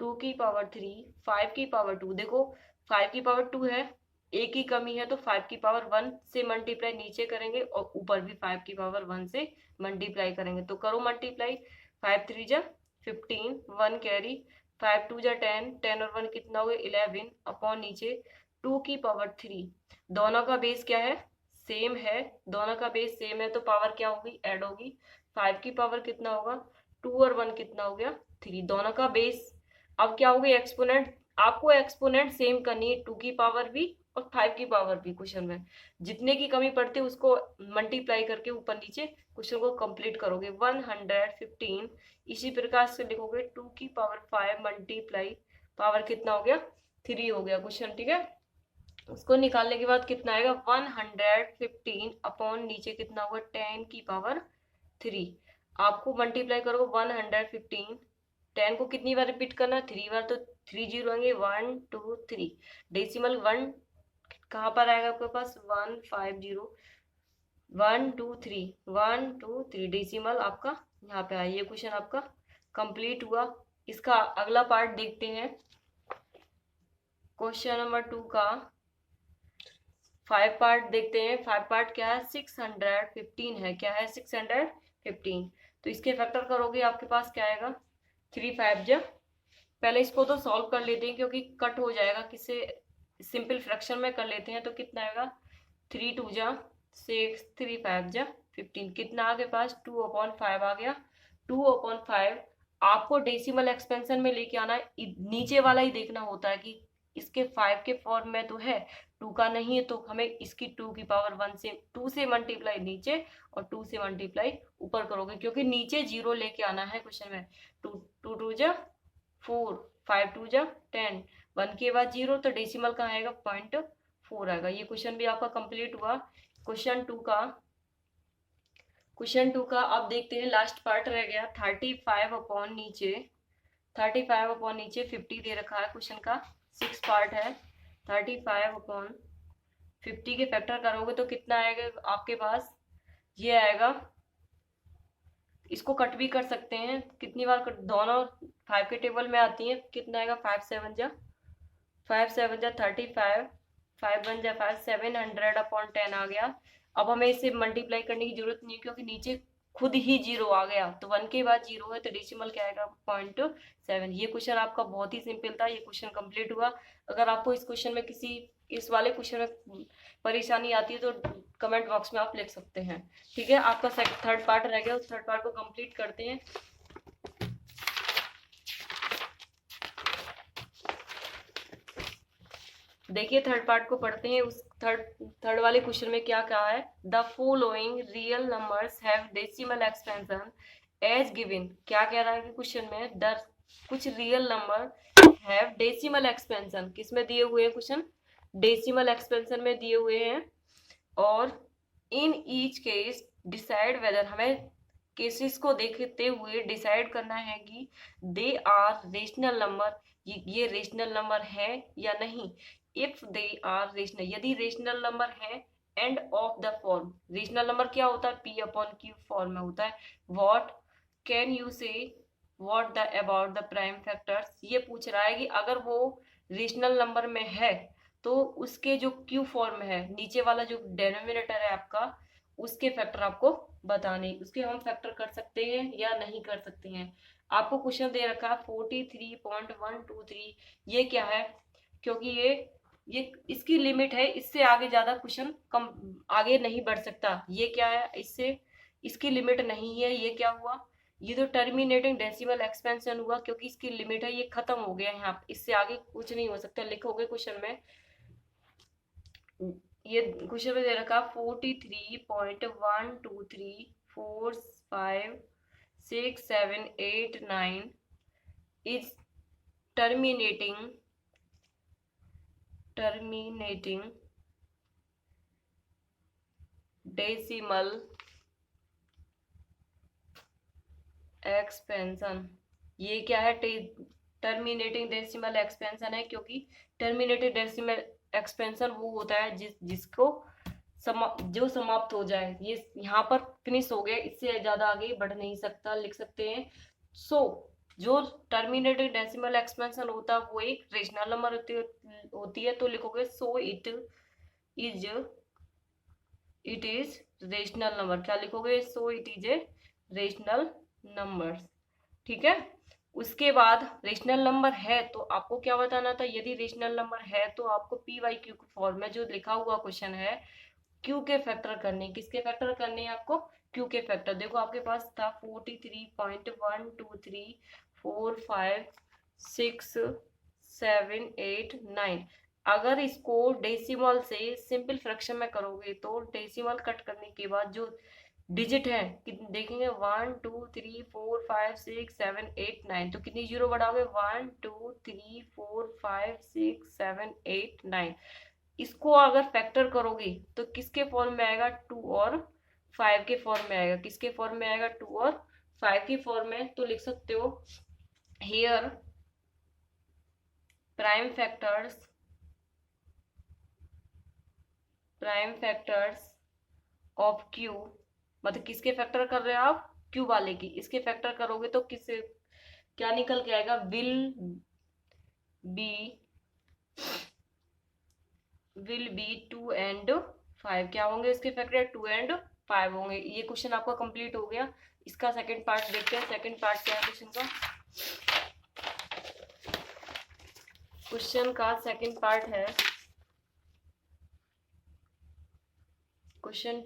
2 की पावर 3 5 की पावर 2। देखो 5 की पावर 2 है, एक ही कमी है, तो 5 की पावर 1 से मल्टीप्लाई नीचे करेंगे और ऊपर भी 5 की पावर 1 से मल्टीप्लाई करेंगे, तो करो मल्टीप्लाई 5 3 जा 15 1 कैरी 5 2 जा 10 10 और 1 कितना हो गया 11 अपॉन नीचे 2 की पावर 3, दोनों का बेस क्या है सेम है, दोनों का बेस सेम है, तो पावर क्या होगी, ऐड होगी। 5 की पावर कितना होगा, 2 और 1 कितना हो गया, 3, दोनों का बेस। अब क्या होगी, एक्सपोनेंट, आपको एक्सपोनेंट सेम करनी है, 2 की पावर भी और 5 की पावर भी। क्वेश्चन में जितने की कमी पड़ती है उसको मल्टीप्लाई करके ऊपर नीचे क्वेश्चन को कंप्लीट करोगे। 115, इसी प्रकार से लिखोगे 2 की पावर 5 मल्टीप्लाई पावर कितना हो गया, 3 हो गया क्वेश्चन, ठीक है। उसको निकालने के बाद कितना आएगा, 115 अपॉन नीचे कितना होगा, 10 की पावर 3। आपको मल्टीप्लाई करो 115, 10 को कितनी बार रिपीट करना है, 3 बार, तो 3 जीरो आएंगे, 1 2 3, डेसिमल 1 कहाँ पर आएगा आपके पास, 150, 1 2 3, 1 2 3, डेसिमल आपका यहाँ पे आया। ये क्वेश्चन आपका कंप्लीट हुआ। इसका अगला पार्ट देखते हैं, क्वेश्चन नंबर 2 का 5 पार्ट देखते हैं। 5 पार्ट क्या है, 615 है, क्या है 615। तो इसके फैक्टर करोगे आपके पास क्या आएगा, 3 5 जा, पहले इसको तो सॉल्व कर लेते हैं क्योंकि कट हो जाएगा, किसे सिंपल फ्रैक्शन में कर लेते हैं। तो कितना आएगा, 3 2 जा 6, 3 5 जा 15, कितना आगे पास 2/5 आ गया। 2/5 आपको डेसिमल एक्सपेंशन में लेके आना है, नीचे वाला ही देखना होता है कि इसके 5 के फॉर्म में तो है, 2 का नहीं है, तो हमें इसकी 2 की पावर 1 से 2 से मल्टीप्लाई नीचे और 2 से मल्टीप्लाई ऊपर करोगे, क्योंकि नीचे जीरो लेके आना है क्वेश्चन में। 2 2 2 जा 4, 5 2 जा 10, 1 के बाद जीरो, तो डेसिमल कहाँ आएगा, 0.4 आएगा। ये क्वेश्चन भी आपका कंप्लीट हुआ। क्वेश्चन टू का अब देखते हैं, लास्ट पार्ट रह गया 35 अपॉन नीचे 50 दे रखा है क्वेश्चन का, 6 पार्ट है। 35 अपॉन 50 के फैक्टर करोगे तो कितना आएगा आपके पास, ये आएगा। इसको कट भी कर सकते हैं, कितनी बार कट, दोनों 5 के टेबल में आती है, कितना आएगा, 5 7 जा 35, 5 1 जा 5, 700 अपॉन 10 आ गया। अब हमें इसे मल्टीप्लाई करने की जरूरत नहीं है क्योंकि नीचे खुद ही जीरो आ गया, तो 1 के बाद जीरो है, तो डेसिमल क्या आएगा, 0.7। ये क्वेश्चन आपका बहुत ही सिंपल था, ये क्वेश्चन कंप्लीट हुआ। अगर आपको इस क्वेश्चन में इस वाले क्वेश्चन में परेशानी आती है तो कमेंट बॉक्स में आप लिख सकते हैं, ठीक है। आपका थर्ड पार्ट रह गया, उस थर्ड पार्ट को कंप्लीट करते हैं। देखिए थर्ड पार्ट को पढ़ते हैं। उस थर्ड वाले क्वेश्चन में क्या कहा है, the following real numbers have decimal expansion as given. क्या कह रहा है कि क्वेश्चन में कुछ real number have decimal expansion, किसमें दिए हुए हैं क्वेश्चन, डेसिमल एक्सपेंशन में दिए हुए हैं। और in each case decide whether, हमें केसेस को देखते हुए डिसाइड करना है कि दे आर रेशनल नंबर, ये रेशनल नंबर है या नहीं। इफ दे आर रेशनल, यदि रेशनल नंबर है, end of the form, rational number क्या होता है, P/Q फॉर्म में होता है। व्हाट कैन यू से what the about the prime factors, ये पूछ रहा है कि अगर वो रेशनल नंबर में है तो उसके जो क्यू फॉर्म है, नीचे वाला जो डेनोमिनेटर है आपका, उसके फैक्टर आपको बताने, उसके हम फैक्टर कर सकते हैं या नहीं कर सकते हैं। आपको क्वेश्चन दे रखा है 43.123, ये क्या है, क्योंकि ये इसकी लिमिट है, इससे आगे ज्यादा क्वेश्चन कम आगे नहीं बढ़ सकता। ये क्या है, इसकी लिमिट नहीं है, ये क्या हुआ, ये तो टर्मिनेटिंग डेसिमल एक्सपेंशन हुआ, क्योंकि इसकी लिमिट है, ये खत्म हो गया यहाँ, इससे आगे कुछ नहीं हो सकता। लिखोगे क्वेश्चन में, ये क्वेश्चन में दे रखा 43.123456789 इज टर्मिनेटिंग डेसिमल एक्सपेंशन। ये क्या है, टर्मिनेटिंग डेसिमल एक्सपेंशन है, क्योंकि टर्मिनेटिंग डेसिमल एक्सपेंशन वो होता है जिसको जो समाप्त हो जाए, ये यहाँ पर फिनिश हो गया, इससे ज्यादा आगे बढ़ नहीं सकता, लिख सकते हैं। जो टर्मिनेटेड डेसिमल एक्सपेंशन होता है वो एक रेशनल नंबर होती है, तो लिखोगे so it is rational number. क्या लिखोगे, so it is a rational number, ठीक है। उसके बाद रेशनल नंबर है तो आपको क्या बताना था, यदि रेशनल नंबर है तो आपको P/Q फॉर्म में जो लिखा हुआ क्वेश्चन है क्यू के फैक्टर करने, किसके फैक्टर करने हैं आपको, क्यू के फैक्टर। देखो आपके पास था 43.123456789। अगर इसको डेसिमल से सिंपल फ्रैक्शन में करोगे तो डेसिमल कट करने के बाद जो डिजिट है देखेंगे 1 2 3 4 5 6 7 8 9, तो कितनी जीरो बढ़ाओगे 1 2 3 4 5 6 7 8 9। इसको अगर फैक्टर करोगे तो किसके फॉर्म में आएगा, 2 और 5 के फॉर्म में आएगा। किसके फॉर्म में आएगा, 2 और 5 के फॉर्म में। तो लिख सकते हो here prime factors of Q, मतलब किसके फैक्टर कर रहे हो आप, क्यू वाले की। इसके फैक्टर करोगे तो किस क्या निकल के आएगा, विल बी 2 एंड 5। क्या होंगे इसके फैक्टर, 2 एंड 5 होंगे। ये क्वेश्चन आपका कंप्लीट हो गया। इसका सेकंड पार्ट देखते हैं। सेकंड पार्ट क्या है क्वेश्चन का। क्वेश्चन का सेकंड पार्ट है क्वेश्चन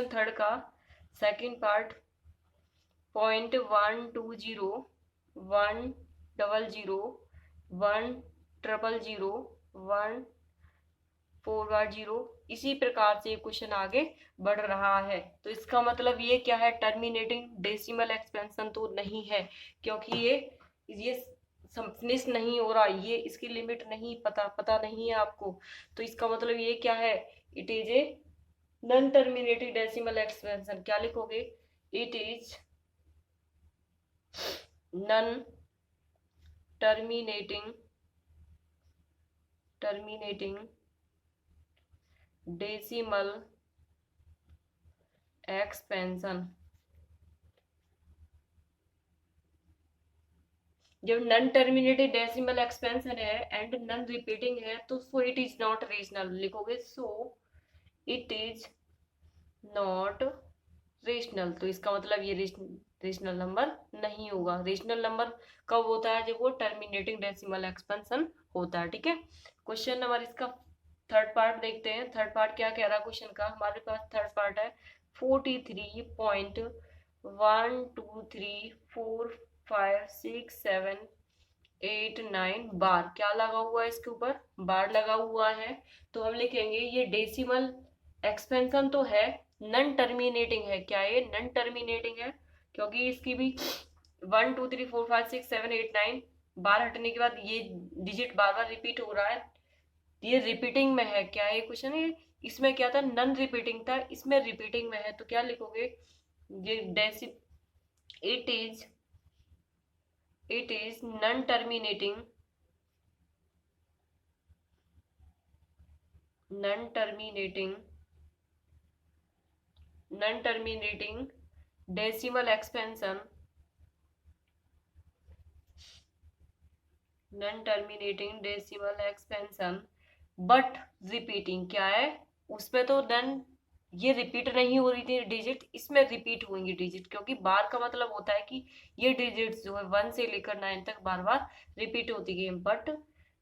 थर्ड का सेकंड पार्ट 0.120 100 100 इसी प्रकार से क्वेश्चन आगे बढ़ रहा है। तो इसका मतलब ये क्या है, टर्मिनेटिंग डेसिमल एक्सपेंशन तो नहीं है, क्योंकि ये फिनिश नहीं हो रहा, ये इसकी लिमिट नहीं पता नहीं है आपको। तो इसका मतलब ये क्या है, it is a non terminating decimal expansion. क्या लिखोगे, it is non terminating decimal expansion. जब नॉन टर्मिनेटेड डेसिमल एक्सपेंशन है एंड नॉन रिपीटिंग है तो so it is not rational लिखोगे, so it is not rational. तो इसका मतलब ये रेशनल नंबर नहीं होगा। रेशनल नंबर कब होता है, जब वो टर्मिनेटिंग डेसिमल एक्सपेंशन होता है। ठीक है, क्वेश्चन नंबर इसका थर्ड पार्ट देखते हैं। थर्ड पार्ट क्या कह रहा है क्वेश्चन का, हमारे पास थर्ड पार्ट है 43.123456789 बार। क्या लगा हुआ है इसके ऊपर, बार लगा हुआ है। तो हम लिखेंगे ये डेसिमल एक्सपेंशन तो है, नॉन टर्मिनेटिंग है। क्या ये नॉन टर्मिनेटिंग है, क्योंकि इसकी भी 1 2 3 4 5 6 7 8 9 बार हटने के बाद ये डिजिट बार बार रिपीट हो रहा है, ये रिपीटिंग में है। क्या है क्वेश्चन है, इसमें क्या था, नॉन रिपीटिंग था, इसमें रिपीटिंग में है। तो क्या लिखोगे, ये डेसी it is non terminating decimal expansion but repeating. क्या है उसमें तो नन ये रिपीट नहीं हो रही थी डिजिट, इसमें रिपीट होंगी डिजिट, क्योंकि बार का मतलब होता है कि ये डिजिट जो है 1 से लेकर 9 तक बार बार रिपीट होती गई। बट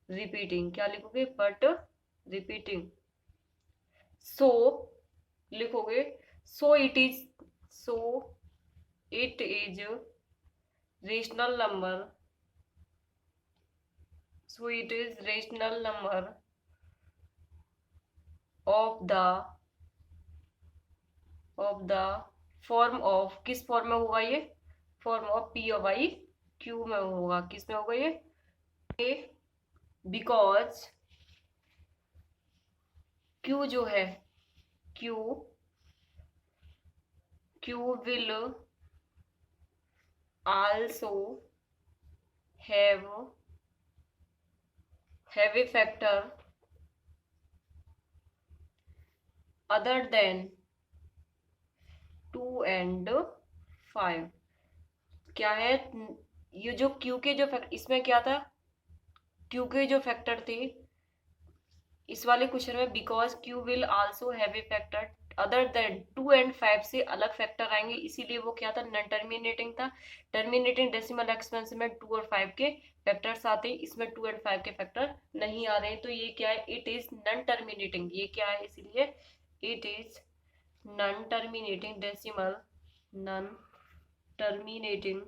रिपीटिंग, क्या लिखोगे, बट रिपीटिंग। सो लिखोगे, so it is rational number, so it is rational number of the form of, किस फॉर्म में होगा ये, form of p of i q में होगा। किस में होगा ये, बिकॉज q जो है, q will also have a factor other than 2 and 5। क्या है, ये जो q के जो फैक्टर, इसमें क्या था, q के जो फैक्टर थे इस वाले क्वेश्चन में, because q will also have a factor other than 2 and 5 से अलग फैक्टर आएंगे, इसीलिए वो क्या था, नॉन टर्मिनेटिंग था। टर्मिनेटिंग डेसिमल एक्सपेंशन में 2 और 5 के फैक्टर्स आते हैं, इसमें 2 एंड 5 के फैक्टर नहीं आ रहे हैं, तो ये क्या है, इट इज नॉन टर्मिनेटिंग। ये क्या है, इसीलिए it is non terminating decimal, non terminating,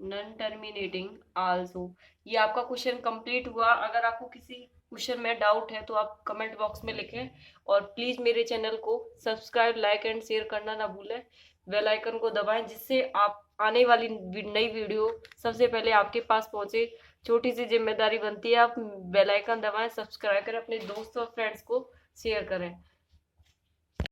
non terminating also. ये आपका क्वेश्चन कंप्लीट हुआ। अगर आपको किसी क्वेश्चन में डाउट है तो आप कमेंट बॉक्स में लिखें, और प्लीज मेरे चैनल को सब्सक्राइब, लाइक एंड शेयर करना ना भूलें। बेल आइकन को दबाएं, जिससे आप आने वाली नई वीडियो सबसे पहले आपके पास पहुंचे। छोटी सी जिम्मेदारी बनती है, आप बेल आइकन दबाएं, सब्सक्राइब करें, अपने दोस्तों और फ्रेंड्स को शेयर करें।